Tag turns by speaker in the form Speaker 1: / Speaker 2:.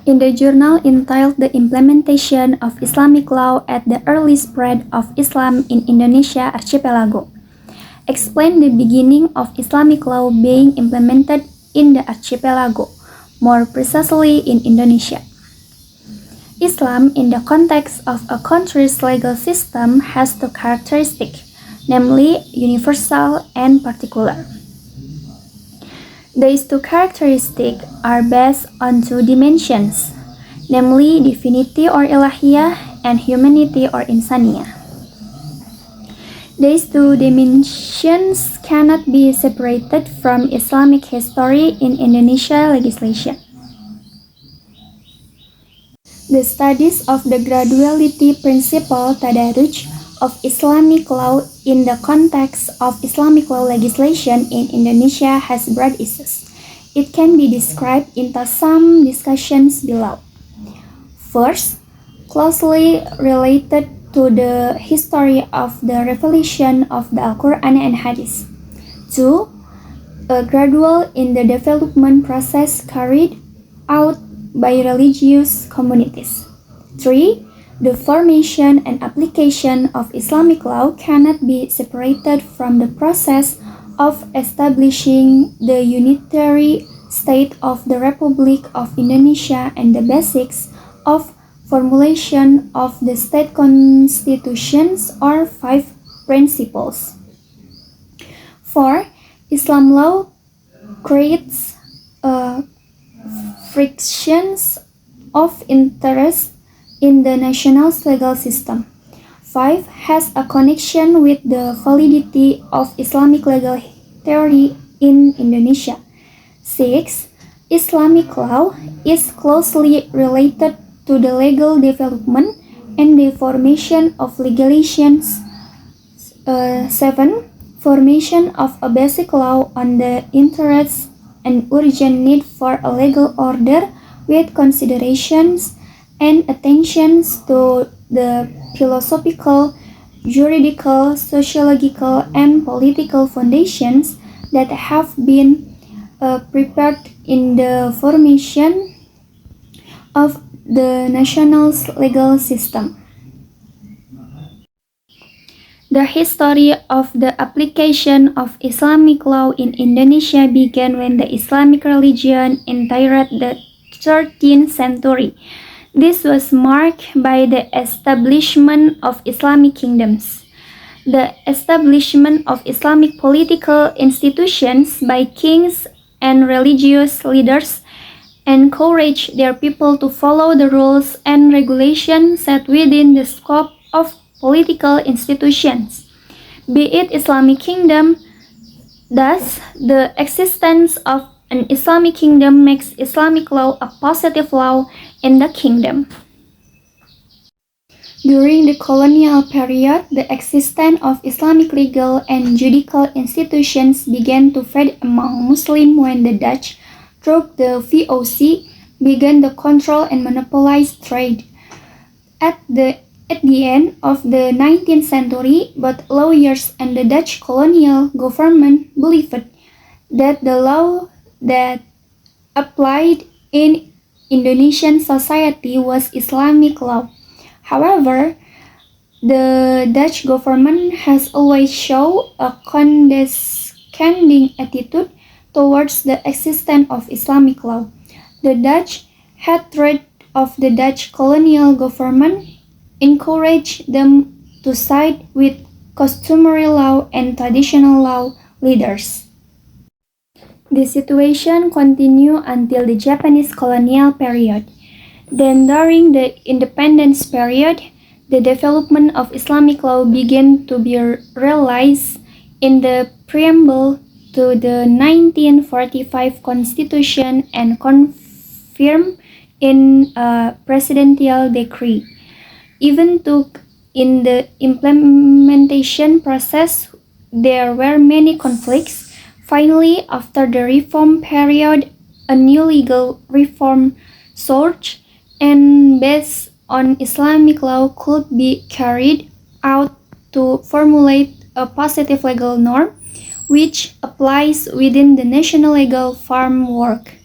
Speaker 1: In the journal entitled The Implementation of Islamic Law at the Early Spread of Islam in Indonesia Archipelago, explained the beginning of Islamic law being implemented in the archipelago, more precisely in Indonesia. Islam, in the context of a country's legal system, has two characteristics, namely universal and particular. These two characteristics are based on two dimensions, namely divinity or ilahiyah and humanity or insaniyah. These two dimensions cannot be separated from Islamic history in Indonesia legislation. The studies of the graduality principle tadarruj of Islamic law in the context of Islamic law legislation in Indonesia has broad issues. It can be described into some discussions below. First, closely related to the history of the revelation of the Al-Quran and Hadith. 2. A gradual in the development process carried out by religious communities. 3. The formation and application of Islamic law cannot be separated from the process of establishing the unitary state of the Republic of Indonesia and the basics of formulation of the state constitutions or 5 principles. 4. Islam law creates frictions of interest in the national legal system. 5. Has a connection with the validity of Islamic legal theory in Indonesia. 6. Islamic law is closely related to the legal development and the formation of legislations. 7. Formation of a basic law on the interests and urgent need for a legal order with considerations and attentions to the philosophical, juridical, sociological, and political foundations that have been prepared in the formation of the national legal system. The history of the application of Islamic law in Indonesia began when the Islamic religion entered the 13th century. This was marked by the establishment of Islamic kingdoms, the establishment of Islamic political institutions by kings and religious leaders, encouraged their people to follow the rules and regulations set within the scope of political institutions, be it Islamic kingdom. Thus, the existence of an Islamic kingdom makes Islamic law a positive law in the kingdom. During the colonial period, the existence of Islamic legal and judicial institutions began to fade among Muslims when the Dutch, through the VOC, began to control and monopolize trade. At the end of the 19th century, both lawyers and the Dutch colonial government believed that the law that applied in Indonesian society was Islamic law. However, the Dutch government has always shown a condescending attitude towards the existence of Islamic law. The Dutch hatred of the Dutch colonial government encouraged them to side with customary law and traditional law leaders. This situation continued until the Japanese colonial period. Then, during the independence period, the development of Islamic law began to be realized in the preamble to the 1945 Constitution and confirmed in a presidential decree. Even though in the implementation process there were many conflicts, finally, after the reform period, a new legal reform surge and based on Islamic law could be carried out to formulate a positive legal norm which applies within the national legal framework.